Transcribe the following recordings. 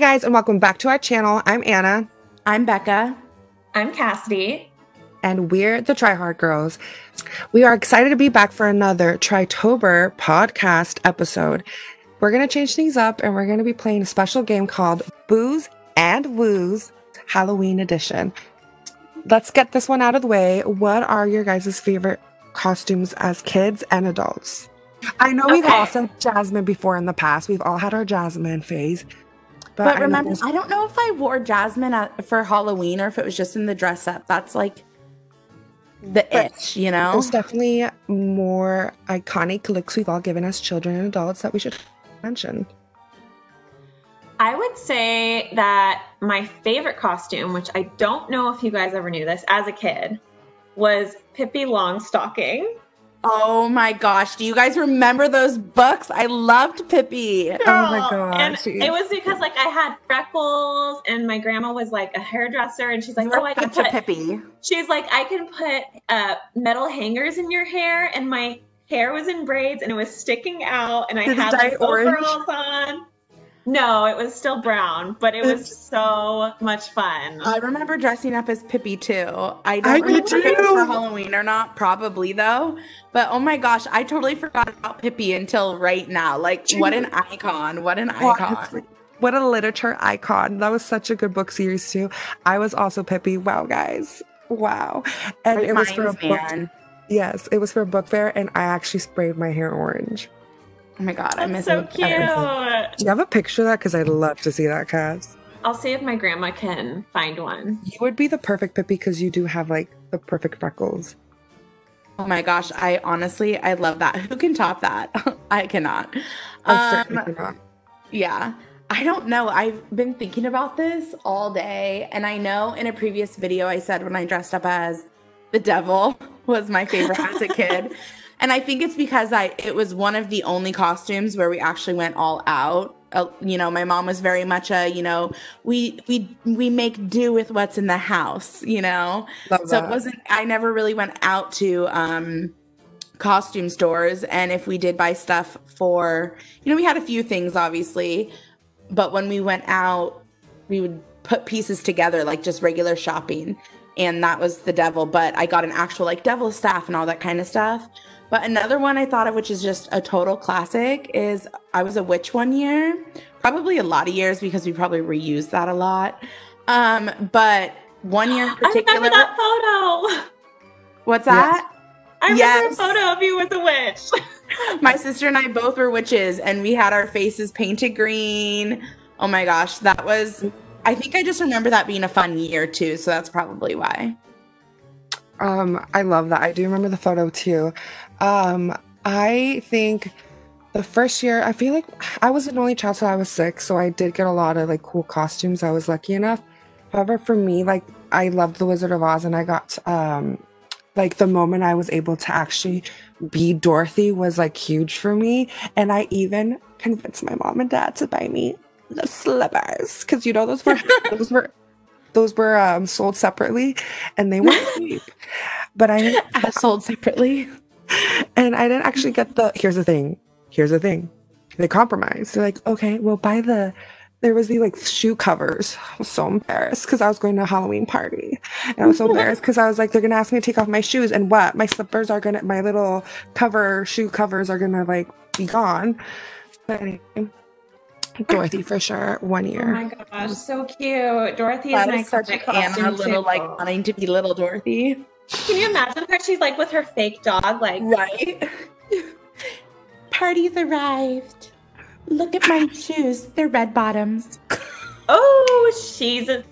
guys, and welcome back to our channel. I'm Anna. I'm Becca. I'm Cassidy. And we're the Try Hard Girls. We are excited to be back for another Tritober podcast episode. We're going to change things up and we're going to be playing a special game called Booze and Woos Halloween Edition. Let's get this one out of the way. What are your guys' favorite costumes as kids and adults? I know we've all said Jasmine before in the past. We've all had our Jasmine phase. But remember, I don't know if I wore Jasmine for Halloween or if it was just in the dress up. That's like the itch, you know? There's definitely more iconic looks we've all given as children and adults that we should mention. I would say that my favorite costume, which I don't know if you guys ever knew this as a kid, was Pippi Longstocking. Oh my gosh. Do you guys remember those books? I loved Pippi. Girl. Oh my gosh. And it was because like I had freckles and my grandma was like a hairdresser and she's like, oh, I can put Pippi. She's like, I can put metal hangers in your hair, and my hair was in braids and it was sticking out and I had like overalls on. No, it was still brown, but it was so much fun. I remember dressing up as Pippi too. I don't remember if it was for Halloween or not, probably though. But oh my gosh, I totally forgot about Pippi until right now. Like, what an icon. What an icon. What a literature icon. That was such a good book series too. I was also Pippi. Wow, guys. Wow. And it was for a book. Yes, it was for a book fair, and I actually sprayed my hair orange. Oh my god, I miss so it. cute. Do you have a picture of that? Because I'd love to see that, Cass. I'll see if my grandma can find one. You would be the perfect Pippi because you do have like the perfect freckles. Oh my gosh, I love that. Who can top that? I cannot. I certainly cannot. Yeah. I don't know. I've been thinking about this all day. And I know in a previous video I said when I dressed up as the devil was my favorite as a kid. And I think it's because it was one of the only costumes where we actually went all out. You know, my mom was very much we make do with what's in the house, you know? So it wasn't, I never really went out to costume stores. And if we did buy stuff for, we had a few things obviously, but when we went out, we would put pieces together, like just regular shopping. And that was the devil, but I got an actual like devil staff and all that kind of stuff. But another one I thought of, which is just a total classic, is I was a witch one year. Probably a lot of years because we probably reused that a lot. But one year in particular. I remember that photo. What's that? I remember a photo of you with a witch. My sister and I both were witches, and we had our faces painted green. Oh my gosh, that was... I think I just remember that being a fun year too, so that's probably why. I love that. I do remember the photo too. I think the first year, I feel like I was an only child, so I was 6, so I did get a lot of like cool costumes. I was lucky enough. However, for me, like I loved The Wizard of Oz, and I got like the moment I was able to actually be Dorothy was like huge for me, and I even convinced my mom and dad to buy me the slippers because those were sold separately, and they weren't cheap. But I didn't sold separately, and I didn't actually get the. Here's the thing. They compromised. They're like, okay, we'll buy there was the like shoe covers. I was so embarrassed because I was going to a Halloween party, and I was so embarrassed because I was like, they're gonna ask me to take off my shoes, and what? My slippers are gonna, my little shoe covers are gonna like be gone. But anyway. Dorothy for sure, 1 year. Oh my gosh, so cute. Dorothy that is my such an Anna little like wanting to be little Dorothy. Can you imagine her? She's like with her fake dog, like right. Party's arrived. Look at my shoes. They're red bottoms. Oh, she got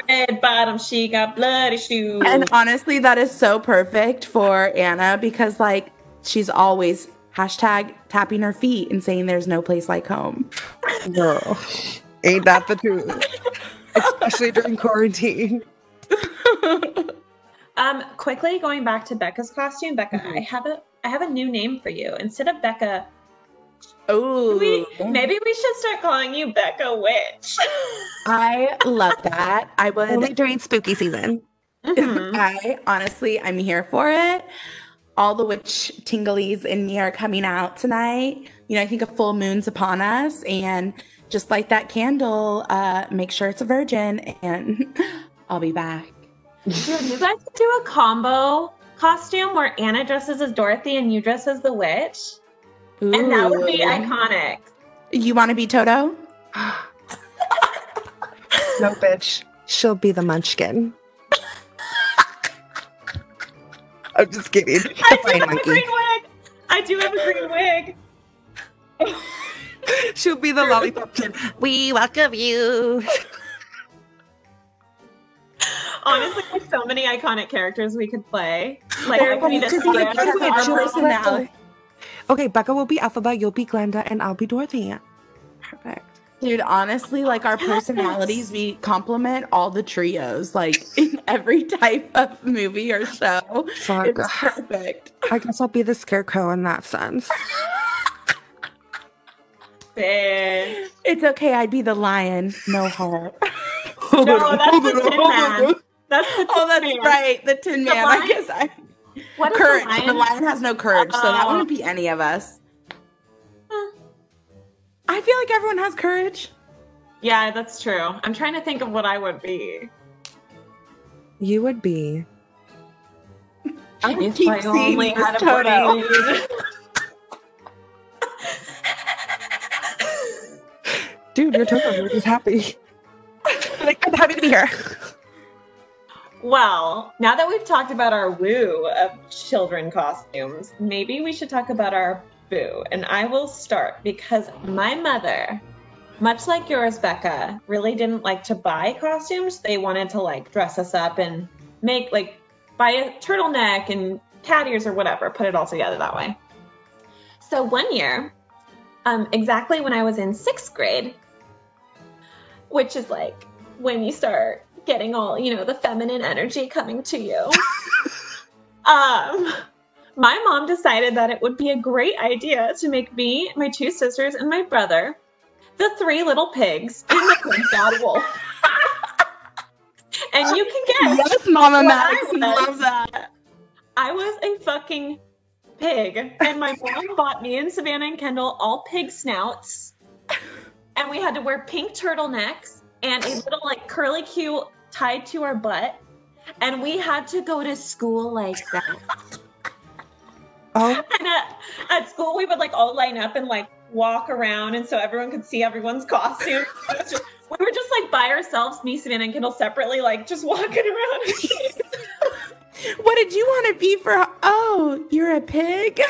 red bottoms. She got bloody shoes. And honestly, that is so perfect for Anna because like she's always #tapping her feet and saying there's no place like home. Girl, ain't that the truth? Especially during quarantine. Quickly going back to Becca's costume, Becca, I have a new name for you. Instead of Becca, maybe we should start calling you Becca Witch. I love that. I would only during spooky season. I'm here for it. all the witch tinglies in me are coming out tonight. You know, I think a full moon's upon us, and just light that candle. Make sure it's a virgin, and I'll be back. Dude, you guys could do a combo costume where Anna dresses as Dorothy and you dress as the witch. Ooh. And that would be iconic. You want to be Toto? No, bitch. She'll be the Munchkin. I'm just kidding. I do have a green wig. I do have a green wig. She'll be the lollipop kid. We welcome you. Honestly, there's so many iconic characters we could play. Like, I could be the Okay, Becca will be Alphaba, you'll be Glenda, and I'll be Dorothy. Perfect. Dude, honestly, like our personalities, we complement all the trios, like in every type of movie or show. Fuck. It's perfect. I guess I'll be the Scarecrow in that sense. Bitch. It's okay, I'd be the lion. No heart. No, that's the Tin Man. That's the Tin Man. Right, the Tin Man. I guess what courage. The lion has no courage, so that wouldn't be any of us. I feel like everyone has courage. Yeah, that's true. I'm trying to think of what I would be. You would be. I would keep seeing only had a Toto. Dude, you're Toto. You're just happy. Like, I'm happy to be here. Well, now that we've talked about our woo of children costumes, maybe we should talk about our boo. And I will start because my mother, much like yours, Becca, really didn't like to buy costumes. They wanted to like dress us up and make like buy a turtleneck and cat ears or whatever, put it all together that way. So one year, exactly when I was in 6th grade, which is like when you start getting all, you know, the feminine energy coming to you. My mom decided that it would be a great idea to make me, my 2 sisters, and my brother the 3 little pigs in the Big Bad Wolf. And you can guess. Yes, Mama Max, we love that. I was a fucking pig, and my mom bought me and Savannah and Kendall all pig snouts, and we had to wear pink turtlenecks and a little like curly Q tied to our butt, and we had to go to school like that. Oh. And at school, we would like all line up and like walk around, and so everyone could see everyone's costume. We were just like by ourselves, me, Savannah, and Kendall separately, like just walking around. What did you want to be for? Oh, you're a pig?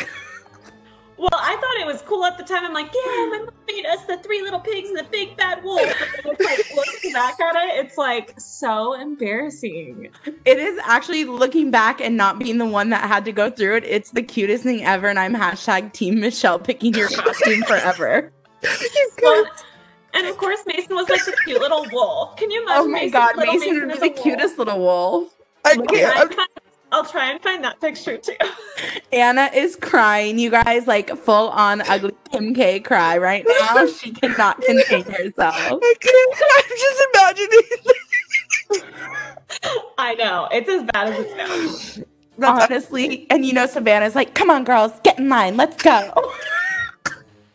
Well, I thought it was cool at the time. I'm like, yeah, my mom made us the 3 little pigs and the big bad wolf. And it's like, looking back at it, it's like so embarrassing. It is actually, looking back and not being the one that had to go through it, it's the cutest thing ever. And I'm hashtag Team Michelle picking your costume forever. Well, and of course, Mason was like the cute little wolf. Can you imagine? Oh my God, Mason would be the cutest little wolf. I'll try and find that picture too. Anna is crying, you guys, like full on ugly Kim K cry right now. She cannot contain herself. I can't. I'm just imagining. I know. It's as bad as it sounds. Honestly. And you know, Savannah's like, come on, girls, get in line. Let's go.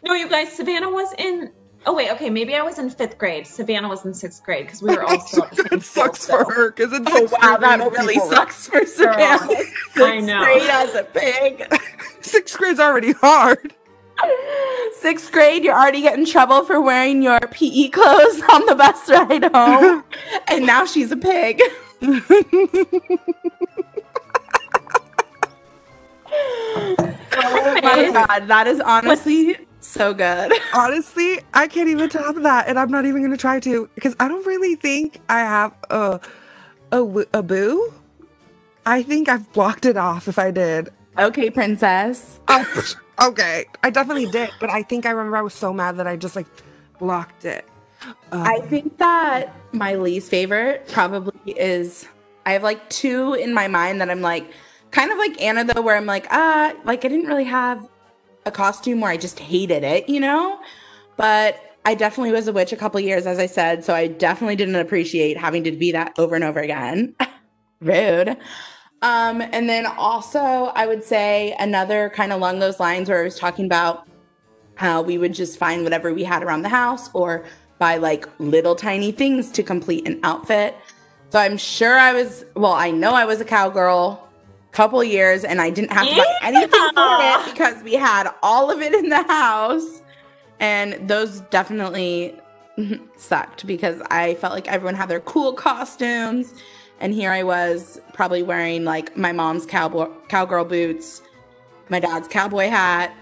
No, you guys, Savannah was in... Oh, wait, okay, maybe I was in 5th grade. Savannah was in 6th grade because we were all still at the same school. Sucks for her because it's that really sucks for Savannah. I know. 6th grade as a pig. 6th grade's already hard. 6th grade, you're already getting in trouble for wearing your PE clothes on the bus ride home. And now she's a pig. Oh my God, that is honestly... so good. Honestly, I can't even top that, and I'm not even going to try to, because I don't really think I have a boo. I think I've blocked it off if I did. Okay, princess. Okay, I definitely did, but I think I remember I was so mad that I just like blocked it. I think that my least favorite probably is, I have like 2 in my mind that I'm like, kind of like Anna though, where I'm like I didn't really have a costume where I just hated it, you know? But I definitely was a witch a couple years, as I said, so I definitely didn't appreciate having to be that over and over again. Rude. And then also I would say another kind of along those lines where I was talking about how we would just find whatever we had around the house or buy like little tiny things to complete an outfit. So I'm sure I know I was a cowgirl couple years and I didn't have to buy anything for it because we had all of it in the house. And those definitely sucked because I felt like everyone had their cool costumes. And here I was probably wearing like my mom's cowgirl boots, my dad's cowboy hat,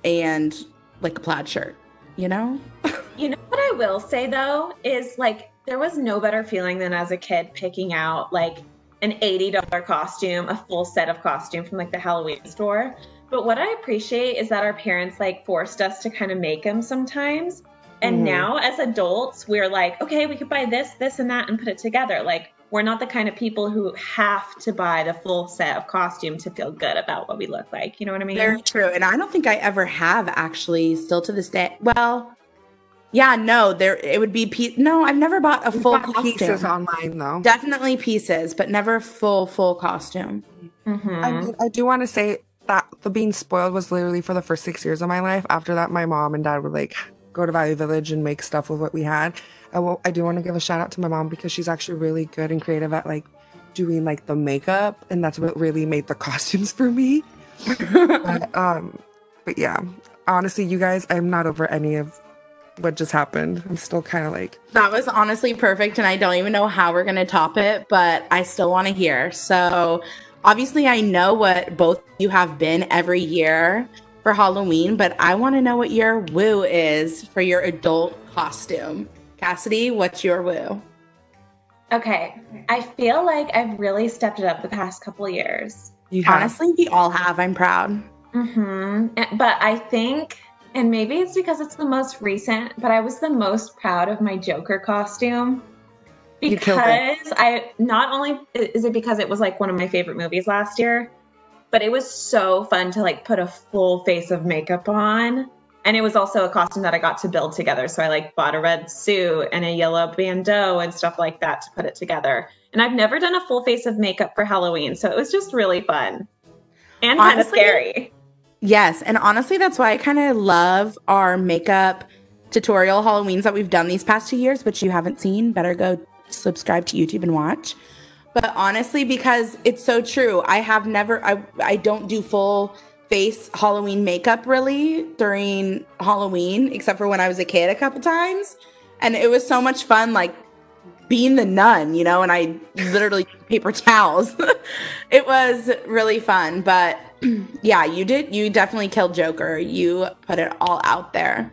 and like a plaid shirt, you know? You know what I will say though is like there was no better feeling than as a kid picking out like an $80 costume, a full set of costume from like the Halloween store. But what I appreciate is that our parents like forced us to kind of make them sometimes. And now as adults, we're like, okay, we could buy this, this, and that and put it together. Like we're not the kind of people who have to buy the full set of costume to feel good about what we look like. You know what I mean? Very true. And I don't think I ever have actually still to this day. Well, yeah, no, it would be no, I've never bought a full costume. Pieces online though. Definitely pieces, but never full costume. I mean, I do want to say that the being spoiled was literally for the first 6 years of my life. After that, my mom and dad would like go to Value Village and make stuff with what we had. I do want to give a shout out to my mom because she's actually really good and creative at like doing like the makeup, and that's what really made the costumes for me. But yeah, honestly, you guys, I'm not over any of what just happened. I'm still kind of like, that was honestly perfect, and I don't even know how we're gonna top it, but I still want to hear. So obviously I know what both you have been every year for Halloween, but I want to know what your woo is for your adult costume. Cassidy, what's your woo? Okay, I feel like I've really stepped it up the past couple of years. Honestly, we all have. I'm proud. But I think, and maybe it's because it's the most recent, but I was the most proud of my Joker costume. Because not only is it because it was like one of my favorite movies last year, but it was so fun to like put a full face of makeup on. And it was also a costume that I got to build together. So I like bought a red suit and a yellow bandeau and stuff like that to put it together. And I've never done a full face of makeup for Halloween. So it was just really fun and kind of scary. Yes. And honestly, that's why I kind of love our makeup tutorial Halloweens that we've done these past 2 years, which you haven't seen. Better go subscribe to YouTube and watch. But honestly, because it's so true, I don't do full face Halloween makeup really during Halloween, except for when I was a kid a couple times. And it was so much fun, like being the nun, you know, and I literally paper towels. It was really fun. But yeah, you definitely killed Joker. You put it all out there.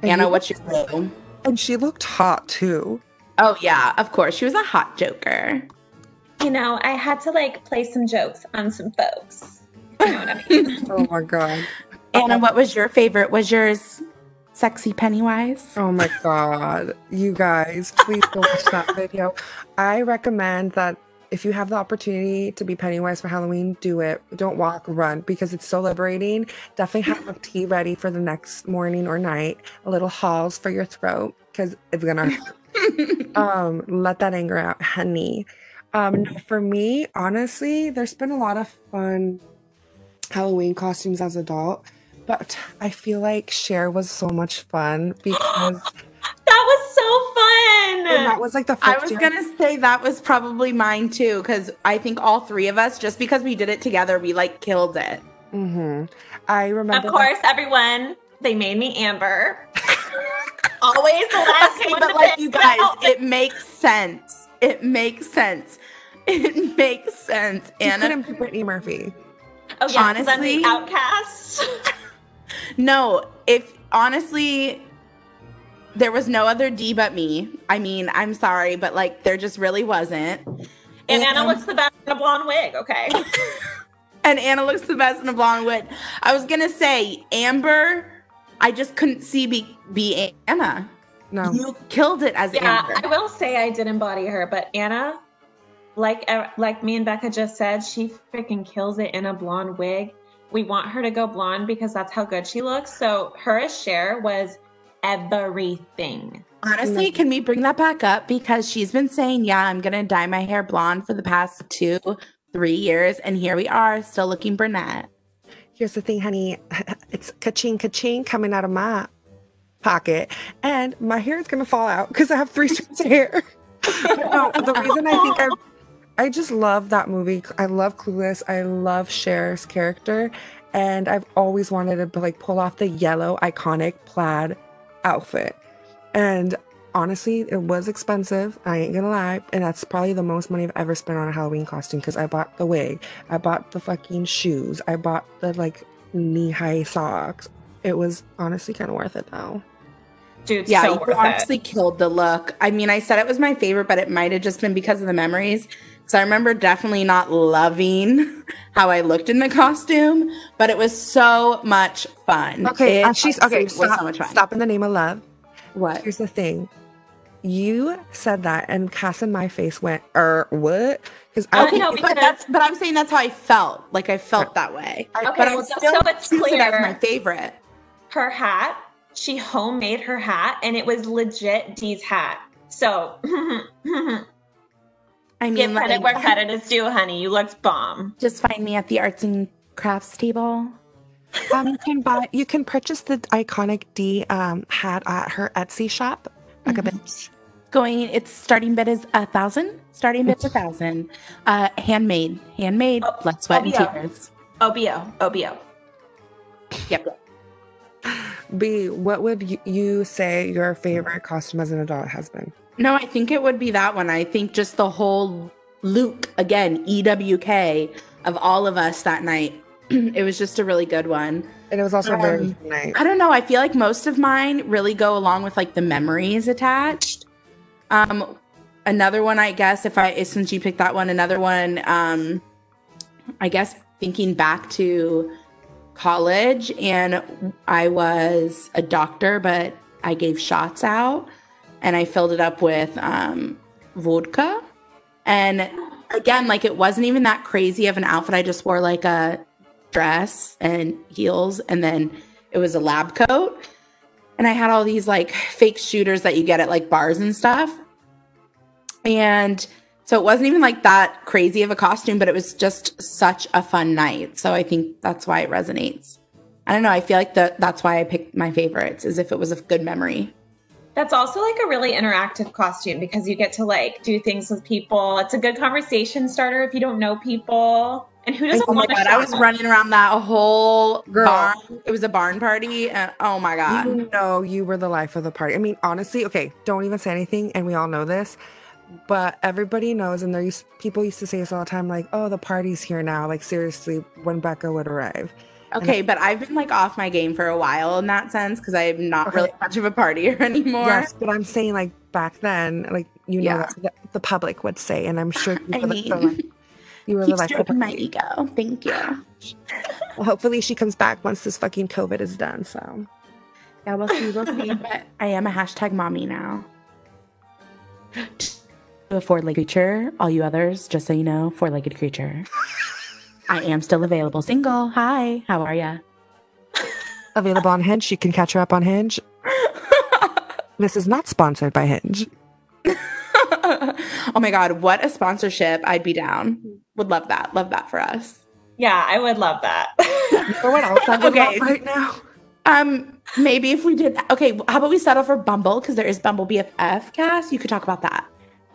And Anna, what's your woo? And she looked hot too. Oh yeah, of course. She was a hot Joker. You know, I had to like play some jokes on some folks. You know what I mean? Oh my god. Anna, what was your favorite? Was yours sexy Pennywise? Oh my god. You guys, please go watch that video. I recommend that if you have the opportunity to be Pennywise for Halloween, do it. Don't walk, run, because it's so liberating. Definitely have a tea ready for the next morning or night. A little Halls for your throat, because it's gonna let that anger out, honey. For me, honestly, there's been a lot of fun Halloween costumes as adult, but I feel like Cher was so much fun because that was so fun. And that was like the first I was gonna say that was probably mine too, because I think all three of us, just because we did it together, we like killed it. I remember. Of course, everyone, they made me Amber. Always the last okay, one. But like you guys, it makes sense. It makes sense. It makes sense. Anna couldn't be Brittany Murphy. Oh yeah, honestly, I'm the outcast. No, if honestly, there was no other D but me. I mean, I'm sorry, but like there just really wasn't. And Anna looks the best in a blonde wig, okay? And Anna looks the best in a blonde wig. I was gonna say Amber, I just couldn't see be Anna. No, you killed it as Amber. Yeah, I will say I did embody her, but Anna, like me and Becca just said, she freaking kills it in a blonde wig. We want her to go blonde because that's how good she looks. So her as Cher was everything. Honestly, can we bring that back up? Because she's been saying, yeah, I'm going to dye my hair blonde for the past 2 3 years, and here we are, still looking brunette. Here's the thing, honey. It's ka-ching, ka-ching coming out of my pocket, and my hair is gonna fall out because I have 3 strands of hair. No, the reason I think I just love that movie. I love Clueless. I love Cher's character, and I've always wanted to like pull off the yellow iconic plaid outfit. And honestly, it was expensive. I ain't gonna lie, and that's probably the most money I've ever spent on a Halloween costume because I bought the wig, I bought the fucking shoes, I bought the like knee-high socks. It was honestly kind of worth it though. Dude, yeah, so you honestly killed the look. I mean, I said it was my favorite, but it might have just been because of the memories. So I remember definitely not loving how I looked in the costume, but it was so much fun. Okay, Stop, so much fun. Stop in the name of love. What? Here's the thing. You said that, and Cass and my face went, what? Because but I'm saying that's how I felt. Like I felt that way. Okay, but I was still it's choose clear. it as my favorite. Her hat, she homemade her hat, and it was legit Dee's hat. So, I mean, give credit where credit is due, honey. You looked bomb. Just find me at the arts and crafts table. You can purchase the iconic D hat at her Etsy shop. Like a bitch. Its starting bid is 1,000. Starting bid's 1,000. Handmade, blood, sweat, and tears. OBO. Yep. B, what would you say your favorite costume as an adult has been? No, I think it would be that one. I think just the whole Luke, again, EWK, of all of us that night. It was just a really good one. And it was also a very fun night. I don't know. I feel like most of mine really go along with like the memories attached. Another one, I guess, since you picked that one, another one, I guess thinking back to college, and I was a doctor, but I gave shots out and I filled it up with vodka. And again, like it wasn't even that crazy of an outfit. I just wore like a dress and heels, and then it was a lab coat, and I had all these like fake shooters that you get at like bars and stuff, and so it wasn't even like that crazy of a costume, but it was just such a fun night. So I think that's why it resonates. I don't know, I feel like that's why I picked my favorites, as if it was a good memory. That's also like a really interactive costume because you get to like do things with people. It's a good conversation starter if you don't know people. And who doesn't want to shop? I was running around that whole barn. It was a barn party. And oh my God. You know, you were the life of the party. I mean, honestly, okay, don't even say anything. And we all know this. But everybody knows, and people used to say this all the time, like, oh, the party's here now. Like, seriously, when Becca would arrive. Okay, but I've been like off my game for a while in that sense because I'm not really much of a partier anymore. Yes, but I'm saying like back then, like, you know, that's what the public would say. And I'm sure you were the life of my ego. Thank you. Well, hopefully she comes back once this fucking COVID is done. So yeah, we'll see. But I am a hashtag mommy now. A four-legged creature. All you others, just so you know, four-legged creature. I am still available. Single. Hi. How are ya? Available on Hinge. You can catch her up on Hinge. This is not sponsored by Hinge. Oh my God, what a sponsorship. I'd be down. Would love that. Love that for us. Yeah, I would love that. For what else I would love right now? Maybe if we did, okay, how about we settle for Bumble? Because there is Bumble BFF, Cass. You could talk about that.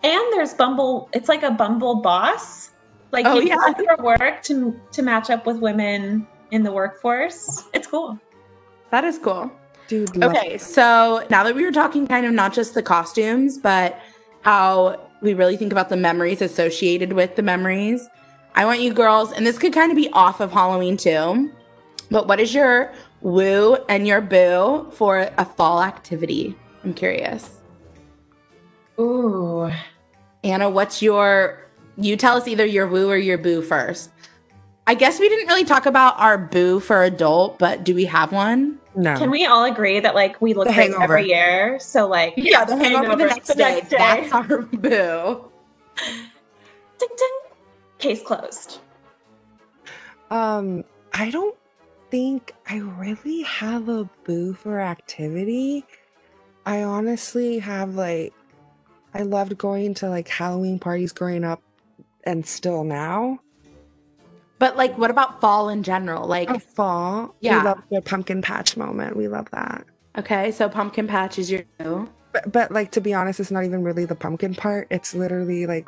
And there's Bumble, it's like a Bumble boss. Like you can do your work to match up with women in the workforce. It's cool. That is cool. Dude, okay, so now that we were talking kind of not just the costumes, but how we really think about the memories associated with the memories, I want you girls, and this could kind of be off of Halloween too, but what is your woo and your boo for a fall activity? I'm curious. Ooh. Anna, you tell us either your woo or your boo first. I guess we didn't really talk about our boo for adult, but do we have one? No. Can we all agree that like we look great every year? So like the hangover the next day. That's our boo. Ding ding. Case closed. I don't think I really have a boo for activity. I honestly have I loved going to like Halloween parties growing up and still now. But like, what about fall in general? Like, Oh, fall. yeah. We love the pumpkin patch moment. We love that. Okay, so pumpkin patch is your new. But like, to be honest, it's not even really the pumpkin part. It's literally like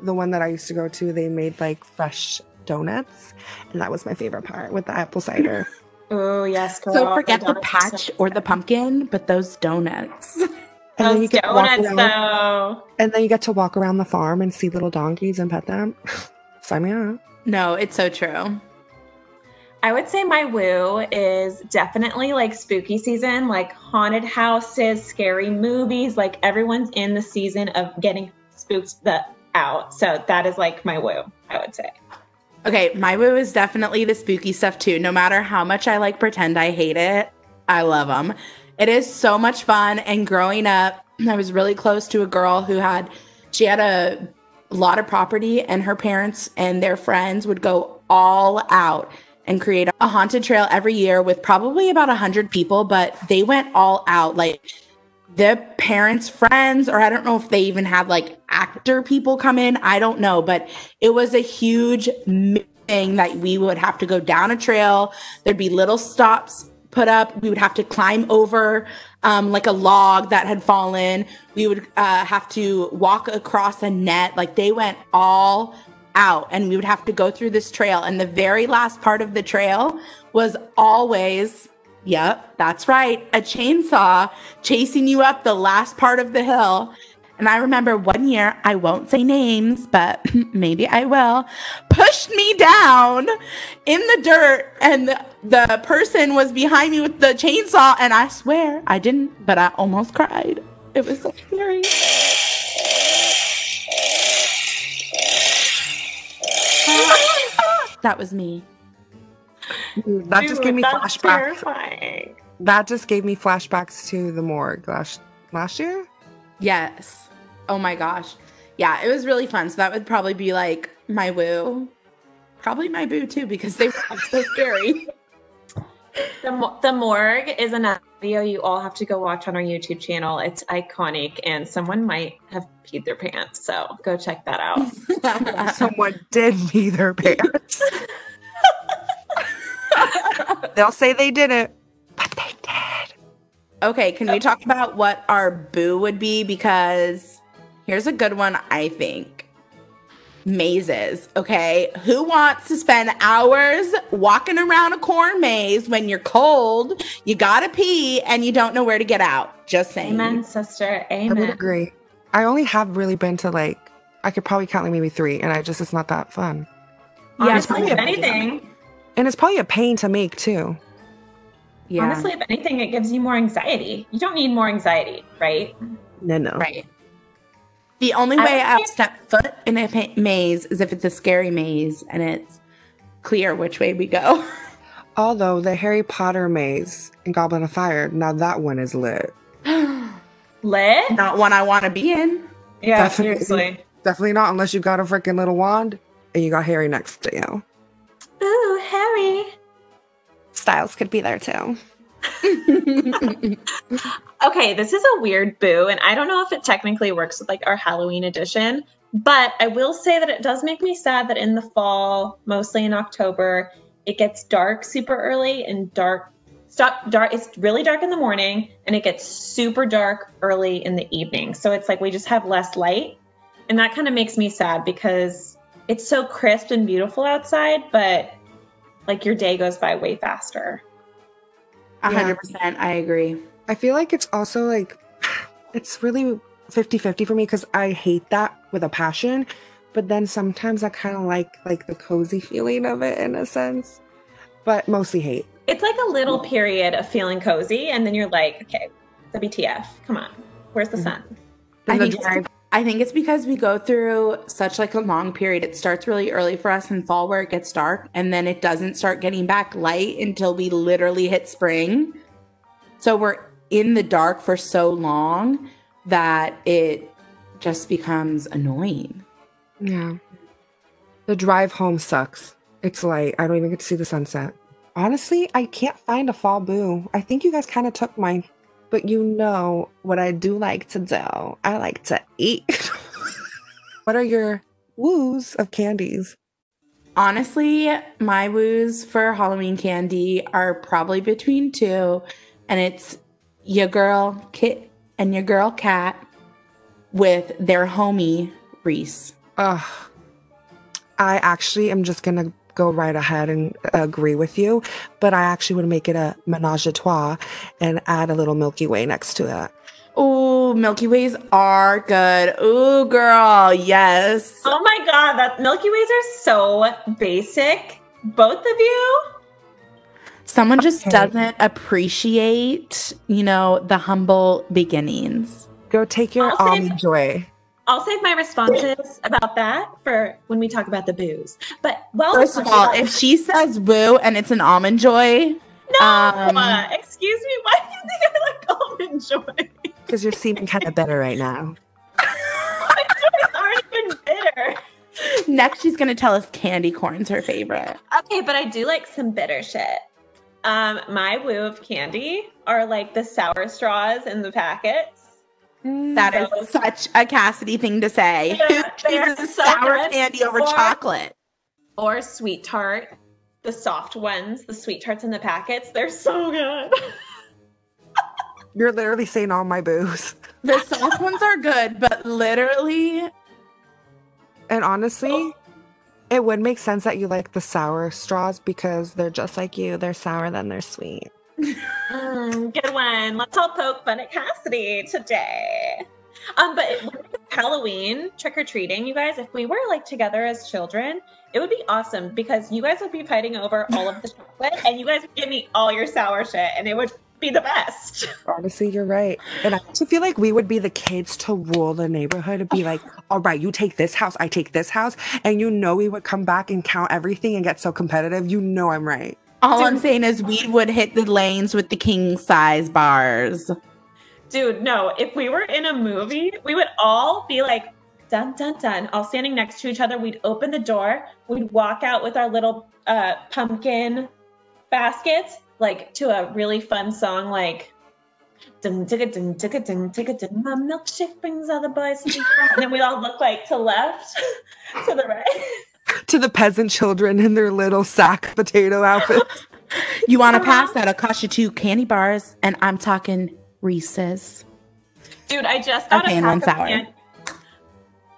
the one that I used to go to. They made like fresh donuts, and that was my favorite part with the apple cider. Oh, yes, girl. So forget the patch or the pumpkin, but those donuts. And then you get to walk donuts, around, though. and then you get to walk around the farm and see little donkeys and pet them. Sign me up. No, it's so true. I would say my woo is definitely like spooky season, like haunted houses, scary movies. Like everyone's in the season of getting spooked out. So that is like my woo, I would say. Okay, my woo is definitely the spooky stuff too. No matter how much I like pretend I hate it, I love them. It is so much fun. And growing up, I was really close to a girl who had a lot of property, and her parents and their friends would go all out and create a haunted trail every year with probably about 100 people, but they went all out. Like the parents' friends, or I don't know if they even had like actor people come in. I don't know, but it was a huge thing that we would have to go down a trail. There'd be little stops put up. We would have to climb over like a log that had fallen. We would have to walk across a net. Like they went all out, and we would have to go through this trail. And the very last part of the trail was always, yep, that's right, a chainsaw chasing you up the last part of the hill. And I remember one year, I won't say names, but maybe I will, pushed me down in the dirt, and the person was behind me with the chainsaw, and I swear I didn't, but I almost cried. It was so scary. That was me. That just gave me that's flashbacks. terrifying. That just gave me flashbacks to the morgue last year. Yes. Oh my gosh. Yeah, it was really fun. So that would probably be like my woo. Probably my boo too, because they were so scary. The morgue is another video you all have to go watch on our YouTube channel. It's iconic, and someone might have peed their pants. So go check that out. Someone did pee their pants. They'll say they didn't, but they did. Okay, can we talk about what our boo would be? Because here's a good one, I think. Mazes, okay? Who wants to spend hours walking around a corn maze when you're cold, you gotta pee, and you don't know where to get out? Just saying. Amen, sister. Amen. I would agree. I only have really been to like, I could probably count like maybe 3, and it's not that fun. Yeah, honestly, if anything. And it's probably a pain to make too. Yeah. Honestly, if anything, it gives you more anxiety. You don't need more anxiety, right? No. Right. The only way I'll step foot in a maze is if it's a scary maze and it's clear which way we go. Although the Harry Potter maze in Goblet of Fire, now that one is lit. Lit? Not one I want to be in. Yeah, seriously. Definitely not unless you got a freaking little wand and you got Harry next to you. Ooh, Harry. Styles could be there too. Okay, this is a weird boo, and I don't know if it technically works with like our Halloween edition, but I will say that it does make me sad that in the fall, mostly in October, it gets dark super early and dark. It's really dark in the morning, and it gets super dark early in the evening. So it's like we just have less light, and that kind of makes me sad because it's so crisp and beautiful outside, but like your day goes by way faster. 100%, I agree. I feel like it's also like, it's really 50-50 for me because I hate that with a passion, but then sometimes I kind of like the cozy feeling of it in a sense, but mostly hate. It's like a little period of feeling cozy, and then you're like, okay, WTF, come on, where's the sun? I think it's because we go through such like a long period. It starts really early for us in fall where it gets dark, and then it doesn't start getting back light until we literally hit spring. So we're in the dark for so long that it just becomes annoying. Yeah. The drive home sucks. It's light. I don't even get to see the sunset. Honestly, I can't find a fall boo. I think you guys kind of took mine. But you know what I do like to do. I like to eat. What are your woos of candies? Honestly, my woos for Halloween candy are probably between two, and it's your girl Kit and your girl Kat with their homie Reese. Ugh. I actually am just going to go right ahead and agree with you, but I actually would make it a menage a trois and add a little Milky Way next to it. Oh, Milky Ways are good. Ooh, girl, yes. Oh my god, that Milky Ways are so basic. Both of you? Someone just doesn't appreciate, the humble beginnings. Go take your Almond Joy. I'll save my responses about that for when we talk about the booze. But first of all, if she says boo and it's an Almond Joy, excuse me, why do you think I like Almond Joy? Because you're seeming kind of bitter right now. Almond Joy's already been bitter. Next, she's gonna tell us candy corn's her favorite. Okay, but I do like some bitter shit. My woo of candy are like the sour straws in the packets. That is such a Cassidy thing to say. Who chooses sour candy over chocolate? Or sweet tart. The soft ones, the sweet tarts in the packets, they're so good. You're literally saying all my boos. The soft ones are good, but literally. And honestly, it would make sense that you like the sour straws because they're just like you. They're sour, then they're sweet. Good one. Let's all poke fun at Cassidy today. But Halloween trick-or-treating, you guys, if we were like together as children, it would be awesome because you guys would be fighting over all of the chocolate and you guys would give me all your sour shit and it would be the best. Honestly, you're right. And I also feel like we would be the kids to rule the neighborhood and be like, all right, you take this house, I take this house. And we would come back and count everything and get so competitive. I'm right. All I'm saying is we would hit the lanes with the king size bars. Dude, no, if we were in a movie, we would all be like, dun, dun, dun, all standing next to each other. We'd open the door. We'd walk out with our little pumpkin baskets, like to a really fun song, like, dun, ticka, dun, ticka, dun, ticka, dun, my milkshake brings all the boys to the front. And then we'd all look like to left, to the right. To the peasant children in their little sack potato outfits. You want to pass? That'll cost you 2 candy bars. And I'm talking Reese's. Dude, I just got a pack of candy.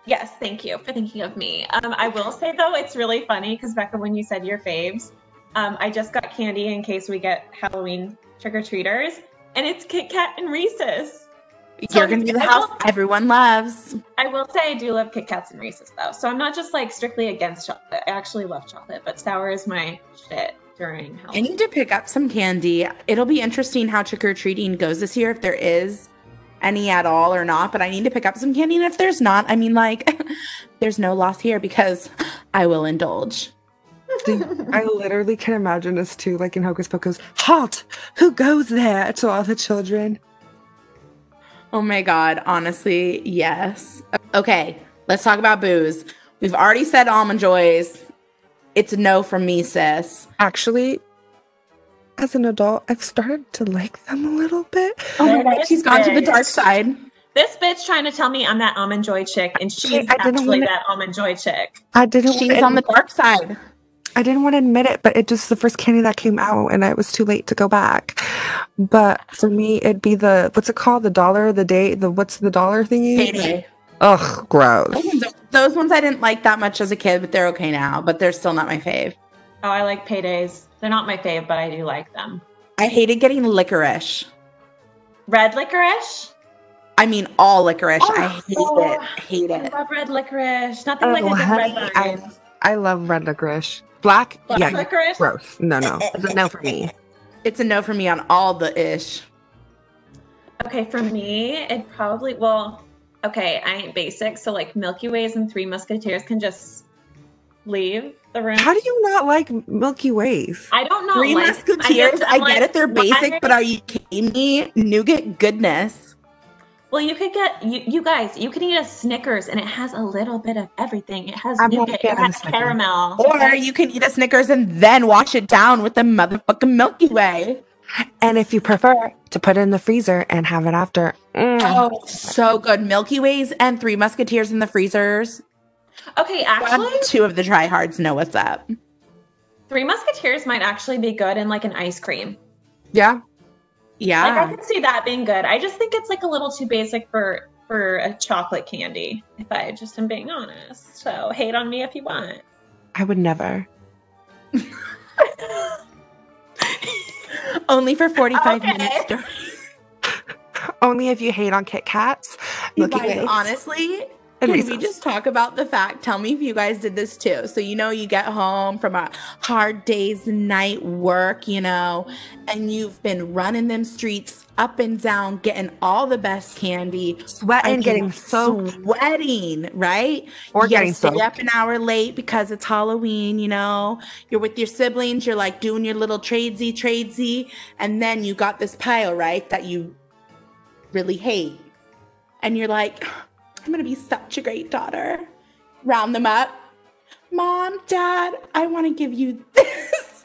Yes, thank you for thinking of me. I will say, though, it's really funny because, Becca, when you said your faves, I just got candy in case we get Halloween trick-or-treaters. And it's Kit Kat and Reese's. You're going to be the house everyone loves. I will say I do love Kit Kats and Reese's, though. So I'm not just, like, strictly against chocolate. I actually love chocolate, but sour is my shit during Halloween. I need to pick up some candy. It'll be interesting how trick-or-treating goes this year, if there is any at all or not. But I need to pick up some candy, and if there's not, I mean, like, there's no loss here because I will indulge. I literally can imagine us, too, like in Hocus Pocus. Halt! Who goes there? To all the children. Oh my God, honestly, yes. Okay, let's talk about booze. We've already said Almond Joys. It's a no from me, sis. Actually, as an adult, I've started to like them a little bit. Oh my God, she's gone to the dark side. This bitch trying to tell me I'm that Almond Joy chick, and she's actually that Almond Joy chick. She's on the dark side. I didn't want to admit it, but it just the first candy that came out, and it was too late to go back. But for me, it'd be what's it called? The dollar, the day, what's the dollar thingy? Payday. Ugh, gross. Those ones I didn't like that much as a kid, but they're okay now. But they're still not my fave. Oh, I like paydays. They're not my fave, but I do like them. I hated getting licorice. Red licorice? I mean, all licorice. I hate it. I love red licorice. Nothing like a good red line. I love red licorice. Black yeah, licorice? Gross. No. It's a no for me. It's a no for me on all the ish. Okay, for me, it probably, okay, I ain't basic, so like Milky Ways and Three Musketeers can just leave the room. How do you not like Milky Ways? I don't know. Three Musketeers, I get it, they're basic, but are you kidding me? Nougat goodness. Well, you could get, you guys, you can eat a Snickers and it has a little bit of everything. It has nougat, it has caramel. Or you can eat a Snickers and then wash it down with the motherfucking Milky Way. And if you prefer to put it in the freezer and have it after. Oh, so good. Milky Ways and Three Musketeers in the freezers. Okay, actually, 2 of the tryhards know what's up. Three Musketeers might actually be good in like an ice cream. Yeah. Yeah. Like I can see that being good. I just think it's like a little too basic for a chocolate candy, if I just am being honest. So hate on me if you want. I would never. Only for 45 minutes. Only if you hate on Kit Kats. You guys, honestly, can we just talk about the fact? Tell me if you guys did this too. So, you know, you get home from a hard day's night work, you know, and you've been running them streets up and down, getting all the best candy. Sweating, getting soaked. Sweating, right? Or you getting stay soaked. up an hour late because it's Halloween, you know. You're with your siblings. You're like doing your little tradesy. And then you got this pile, right, that you really hate. And you're like, I'm going to be such a great daughter. Round them up. Mom, Dad, I want to give you this.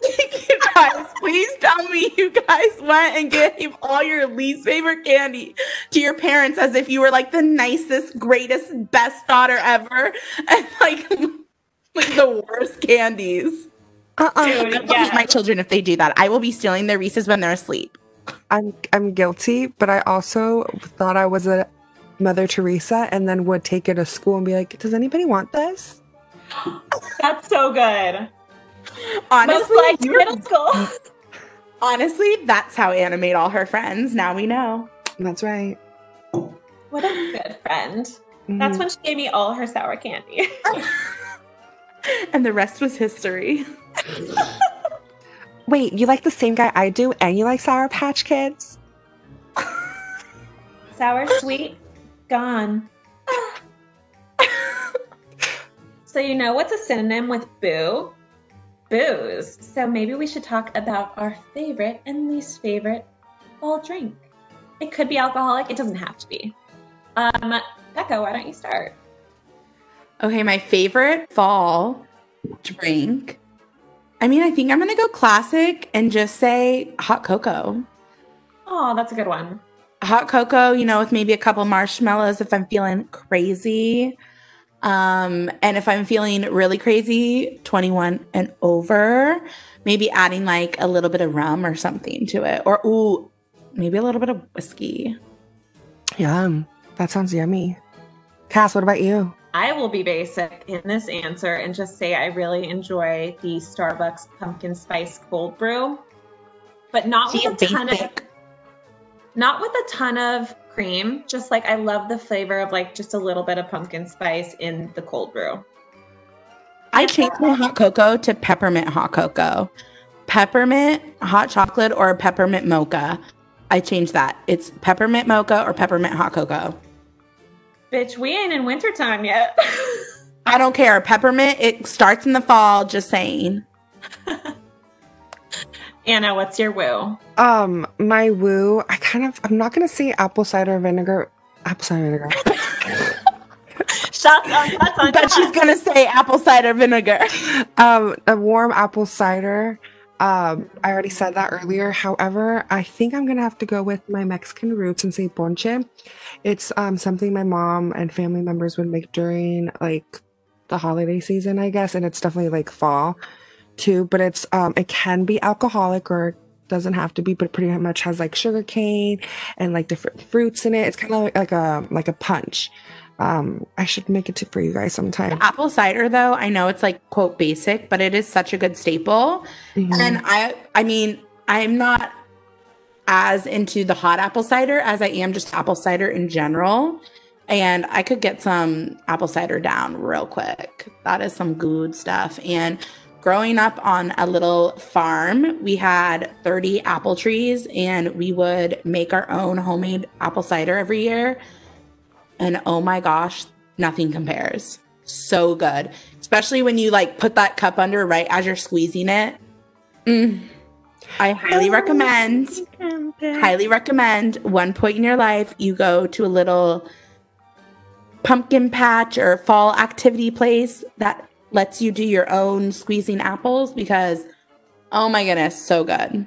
You guys, please tell me you guys went and gave all your least favorite candy to your parents as if you were like the nicest, greatest, best daughter ever. And like the worst candies. Dude, I will hate my children if they do that. I will be stealing their Reese's when they're asleep. I'm guilty, but I also thought I was a Mother Teresa and then would take it to school and be like, does anybody want this? That's so good. Honestly, most liked middle school. Honestly, that's how Anna made all her friends. Now we know. That's right. What a good friend. That's when she gave me all her sour candy. And the rest was history. Wait, you like the same guy I do and you like Sour Patch Kids? Sour, sweet, gone. So you know what's a synonym with boo? Booze. So maybe we should talk about our favorite and least favorite fall drink. It could be alcoholic. It doesn't have to be. Becca, why don't you start? Okay, my favorite fall drink. I mean, I think I'm going to go classic and just say hot cocoa. Oh, that's a good one. Hot cocoa, you know, with maybe a couple marshmallows if I'm feeling crazy. And if I'm feeling really crazy, 21 and over, maybe adding like a little bit of rum or something to it. Or, ooh, maybe a little bit of whiskey. Yum. That sounds yummy. Cass, what about you? I will be basic in this answer and just say I really enjoy the Starbucks pumpkin spice cold brew, but not with a ton of cream. Just like I love the flavor of like just a little bit of pumpkin spice in the cold brew. I changed my hot cocoa to peppermint hot cocoa. Peppermint hot chocolate or peppermint mocha. I changed that. It's peppermint mocha or peppermint hot cocoa. Bitch, we ain't in wintertime yet. I don't care. Peppermint, it starts in the fall, just saying. Anna, what's your woo? My woo, I'm not gonna say apple cider vinegar. Shots on But she's gonna say apple cider vinegar. A warm apple cider. I already said that earlier. However, I think I'm gonna have to go with my Mexican roots and say ponche. It's something my mom and family members would make during like the holiday season, I guess, and it's definitely like fall too. But it's it can be alcoholic or it doesn't have to be, but it pretty much has like sugar cane and like different fruits in it. It's kind of like a punch. I should make it for you guys sometime. Apple cider, though, I know it's like quote basic, but it is such a good staple. And I mean, I'm not as into the hot apple cider as I am just apple cider in general. And I could get some apple cider down real quick. That is some good stuff. And growing up on a little farm, we had 30 apple trees and we would make our own homemade apple cider every year. And oh my gosh, nothing compares. So good. Especially when you like put that cup under right as you're squeezing it. I highly recommend, one point in your life, you go to a little pumpkin patch or fall activity place that lets you do your own squeezing apples because, oh my goodness, so good.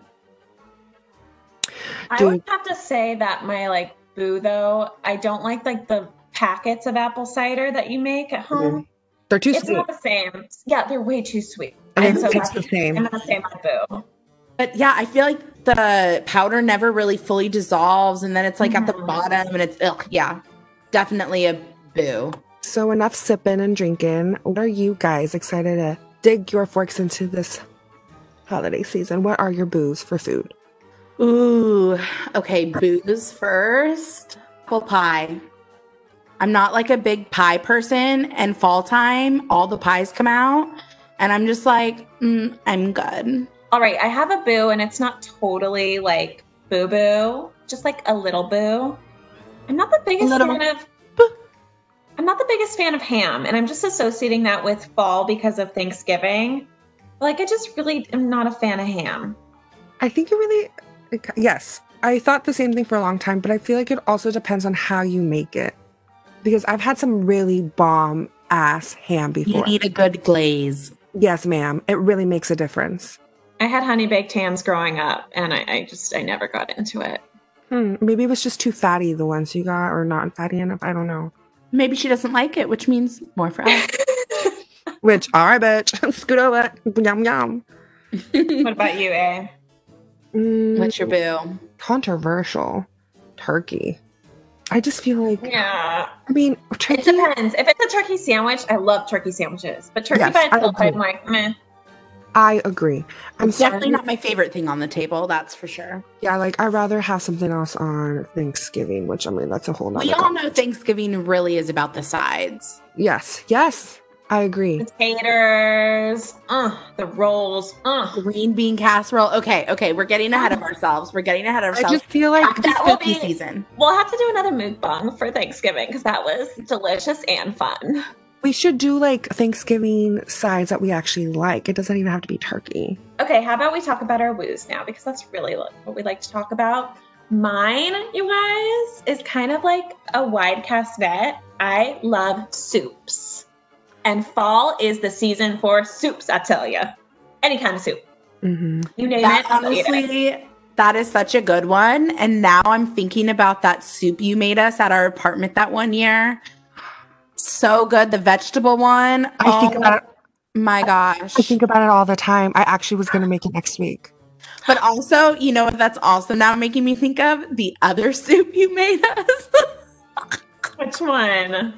I would have to say that my like boo though, I don't like the packets of apple cider that you make at home. They're too It's sweet. not the same. Yeah, they're way too sweet. And so it's the same. I'm gonna say my boo. But yeah, I feel like the powder never really fully dissolves, and then it's like at the bottom, and it's definitely a boo. So enough sipping and drinking. What are you guys excited to dig your forks into this holiday season? What are your boos for food? Ooh, okay, booze first. Apple pie. I'm not like a big pie person, and fall time, all the pies come out, and I'm just like, I'm good. All right, I have a boo, and it's not totally like boo boo, just like a little boo. I'm not the biggest fan of ham, and I'm just associating that with fall because of Thanksgiving. Like, I just really am not a fan of ham. I think yes. I thought the same thing for a long time, but I feel like it also depends on how you make it. Because I've had some really bomb ass ham before. You need a good glaze. Yes, ma'am. It really makes a difference. I had honey baked hams growing up, and I never got into it. Maybe it was just too fatty, the ones you got, or not fatty enough. I don't know. Maybe she doesn't like it, which means more for us. Which, all right, bitch. Scoot over. Yum, yum. What about you, A? What's your boo? Controversial. Turkey. I just feel like... Yeah. I mean, turkey... It depends. If it's a turkey sandwich, I love turkey sandwiches. But turkey by itself, I'm like, meh. I agree. It's definitely not my favorite thing on the table, that's for sure. Yeah, like, I'd rather have something else on Thanksgiving, which, I mean, that's a whole nother... We all know Thanksgiving really is about the sides. Yes. I agree. The taters, the rolls, green bean casserole. Okay, we're getting ahead of ourselves. I just feel like it's spooky season. We'll have to do another mukbang for Thanksgiving because that was delicious and fun. We should do like Thanksgiving sides that we actually like. It doesn't even have to be turkey. Okay, how about we talk about our woos now, because that's really what we like to talk about. Mine, you guys, is kind of like a wide cast net. I love soups. And fall is the season for soups, I tell you. Any kind of soup. Mm-hmm. You name it. Honestly, that is such a good one. And now I'm thinking about that soup you made us at our apartment that one year. So good. The vegetable one. I think about it. My gosh. I think about it all the time. I actually was going to make it next week. But also, you know what that's also now making me think of? The other soup you made us. Which one?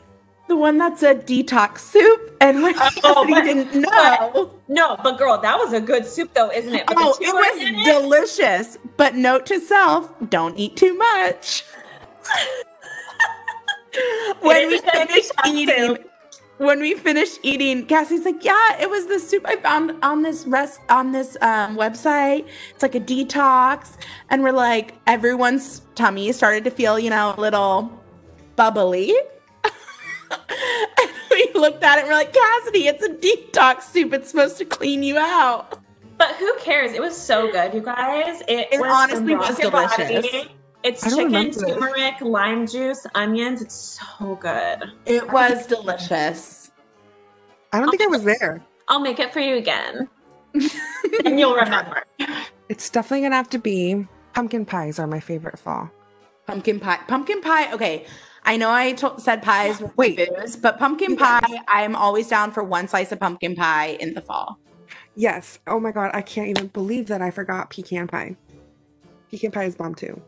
The one that's a detox soup, and we didn't know. But girl, that was a good soup though, isn't it? It was delicious. But note to self, don't eat too much. When we finished eating, Cassie's like, yeah, it was the soup I found on this website. It's like a detox. And we're like, everyone's tummy started to feel, a little bubbly. And we looked at it and we're like, Cassidy, it's a detox soup. It's supposed to clean you out. But who cares? It was so good, you guys. It honestly was delicious. It's chicken, turmeric, lime juice, onions. It's so good. It was delicious. I don't think I was there. I'll make it for you again. And you'll remember. It's definitely going to have to be pumpkin pies are my favorite fall. Pumpkin pie. Okay. I know I said pies were booze, but pumpkin pie, I am always down for one slice of pumpkin pie in the fall. Yes. Oh my God. I can't even believe that I forgot pecan pie. Pecan pie is bomb too.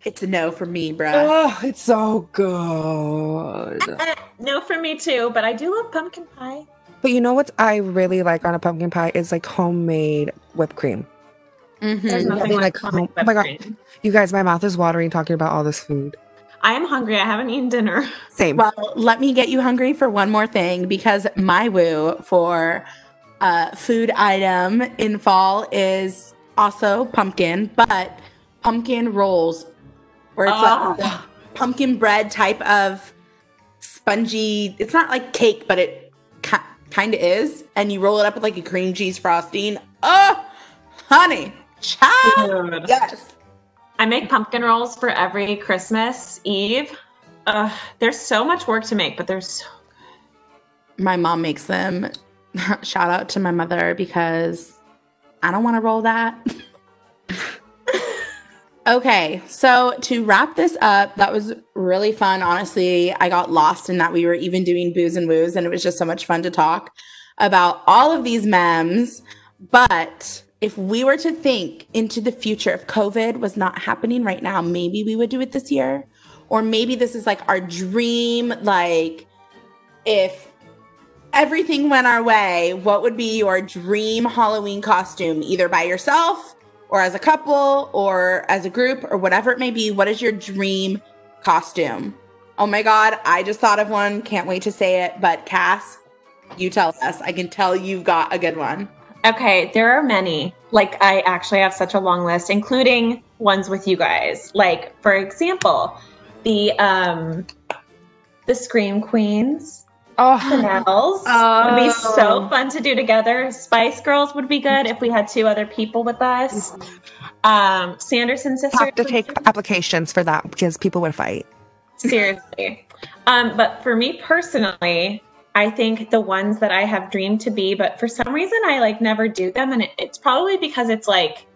It's a no for me, bruh. Oh, it's so good. No for me too, but I do love pumpkin pie. But you know what I really like on a pumpkin pie is like homemade whipped cream. Mm-hmm. There's nothing like home. Oh my God. You guys, my mouth is watering talking about all this food. I am hungry. I haven't eaten dinner. Same. Well, let me get you hungry for one more thing, because my woo for food item in fall is also pumpkin, but pumpkin rolls, where it's like a pumpkin bread type of spongy. It's not like cake, but it kind of is. And you roll it up with like a cream cheese frosting. Oh, honey, child. Yes. I make pumpkin rolls for every Christmas Eve. There's so much work to make, but they're so good. My mom makes them. Shout out to my mother, because I don't want to roll that. Okay, so to wrap this up, that was really fun. Honestly, I got lost in that we were even doing booze and woos, and it was just so much fun to talk about all of these memes. But if we were to think into the future, if COVID was not happening right now, maybe we would do it this year. Or maybe this is like our dream, like if everything went our way, what would be your dream Halloween costume, either by yourself or as a couple or as a group or whatever it may be? What is your dream costume? Oh my God, I just thought of one. Can't wait to say it. But Cass, you tell us. I can tell you've got a good one. Okay, there are many. Like, I actually have such a long list, including ones with you guys. Like, for example, the Scream Queens. Chanel's would be so fun to do together. Spice Girls would be good if we had 2 other people with us. Sanderson sisters. Have to take applications for that because people would fight. Seriously. But for me personally, I think the ones that I have dreamed to be, but for some reason I like never do them, and it's probably because it's like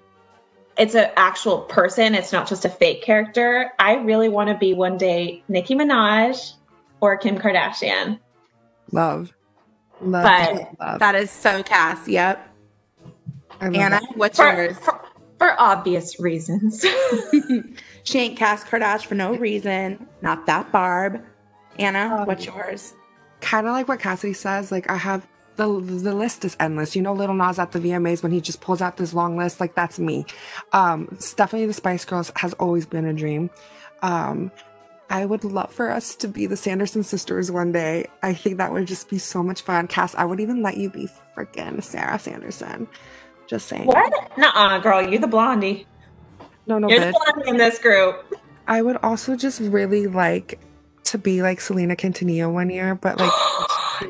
it's an actual person. It's not just a fake character. I really want to be one day Nicki Minaj or Kim Kardashian. Love. That is so Cass. Yep. Anna, what's yours? For obvious reasons. She ain't Cass Kardashian for no reason. Not that Barb. Anna, what's yours? Kind of like what Cassidy says. Like, I have the list is endless. You know, Little Nas at the VMAs when he just pulls out this long list. Like, that's me. Definitely the Spice Girls has always been a dream. I would love for us to be the Sanderson sisters one day. I think that would just be so much fun. Cass, I would even let you be freaking Sarah Sanderson. Just saying. What? Nuh-uh, girl. You're the blondie. No, You're the blondie in this group. I would also just really like to be like Selena Quintanilla one year, but like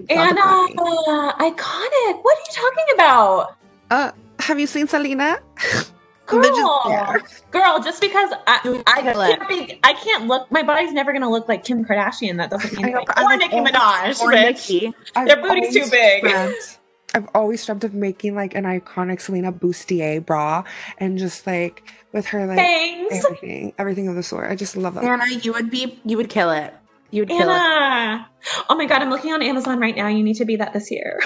Anna, iconic. What are you talking about? Have you seen Selena? Girl, just because I can't look, my body's never gonna look like Kim Kardashian. That doesn't mean or Nicki Minaj, bitch. Their booty's too big. I've always dreamt of making like an iconic Selena bustier bra and just like with her like everything of the sort. I just love that. Anna, you would kill it. You'd kill it. Oh my God, I'm looking on Amazon right now. You need to be that this year.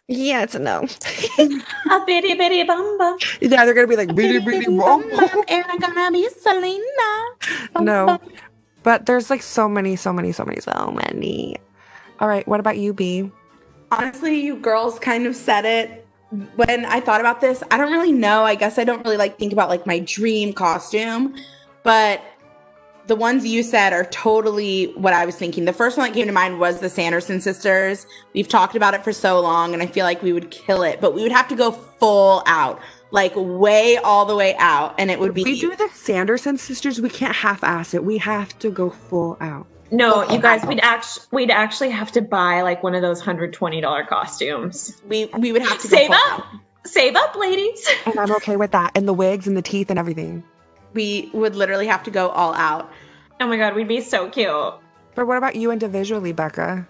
Yeah, it's a no. A bitty bitty bum bum. Yeah, they're gonna be like bitty bitty bum bum. Anna gonna be Selena. No, but there's like so many. All right, what about you, B? Honestly, you girls kind of said it. When I thought about this, I don't really know. I guess I don't really like think about like my dream costume, but the ones you said are totally what I was thinking. The first one that came to mind was the Sanderson sisters. We've talked about it for so long, and I feel like we would kill it, but we would have to go full out, like way all the way out, and it would be. If we do the Sanderson sisters, we can't half-ass it. We have to go full out. No, you guys, we'd actually have to buy like one of those $120 costumes. We would have to save up, ladies. And I'm okay with that, and the wigs and the teeth and everything. We would literally have to go all out. Oh my God, we'd be so cute. But what about you individually, Becca?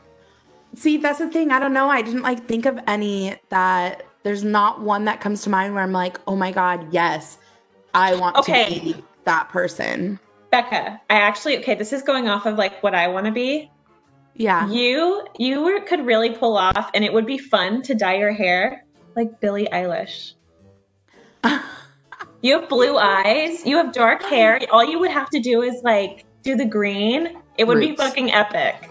See, that's the thing. I don't know. I didn't like think of any that there's not one that comes to mind where I'm like, oh my God, yes, I want to be that person. Becca, this is going off of like what I want to be. Yeah. You could really pull off, and it would be fun to dye your hair like Billie Eilish. You have blue eyes. You have dark hair. All you would have to do is like do the green. It would be fucking epic.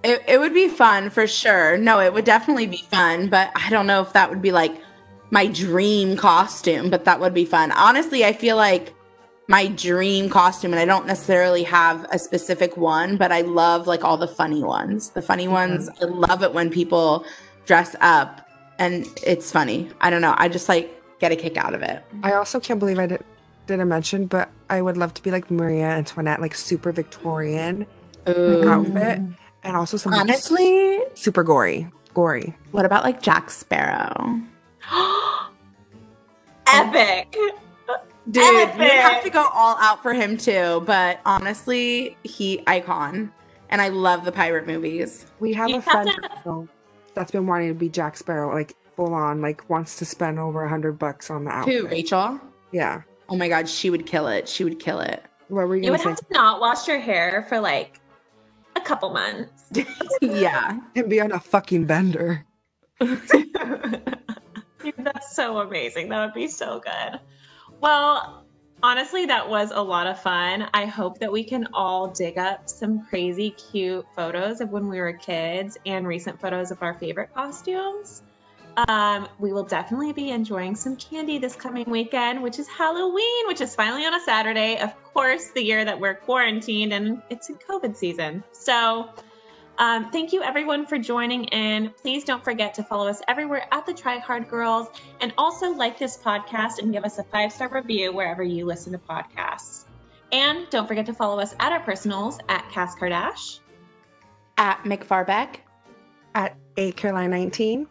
It would be fun for sure. No, it would definitely be fun, but I don't know if that would be like my dream costume, but that would be fun. Honestly, I feel like my dream costume, and I don't necessarily have a specific one, but I love like all the funny ones. The funny ones, I love it when people dress up and it's funny. I don't know. I just like get a kick out of it. I also can't believe I didn't mention, but I would love to be like Maria Antoinette, like super Victorian outfit, and also something honestly super gory. What about like Jack Sparrow? Epic. Dude, epic. You'd have to go all out for him too, but honestly, he icon. And I love the pirate movies. We have a friend that's been wanting to be Jack Sparrow, like full on, like wants to spend over $100 on the outfit. Who, Rachel? Yeah. Oh my God, she would kill it. She would kill it. What were you You going would to say? have to not wash your hair for like a couple months. Yeah. And be on a fucking bender. That's so amazing. That would be so good. Well, honestly, that was a lot of fun. I hope that we can all dig up some crazy cute photos of when we were kids and recent photos of our favorite costumes. We will definitely be enjoying some candy this coming weekend, which is Halloween, which is finally on a Saturday. Of course, the year that we're quarantined and it's in COVID season. So thank you everyone for joining in. Please don't forget to follow us everywhere at the Try Hard Girls, and also like this podcast and give us a 5-star review wherever you listen to podcasts. And don't forget to follow us at our personals at Cass Kardash, At McFarbeck. At Caroline19.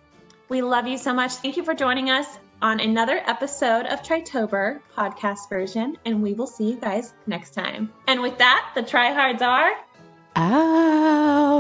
We love you so much. Thank you for joining us on another episode of Tritober podcast version, and we will see you guys next time. And with that, the tryhards are Ow.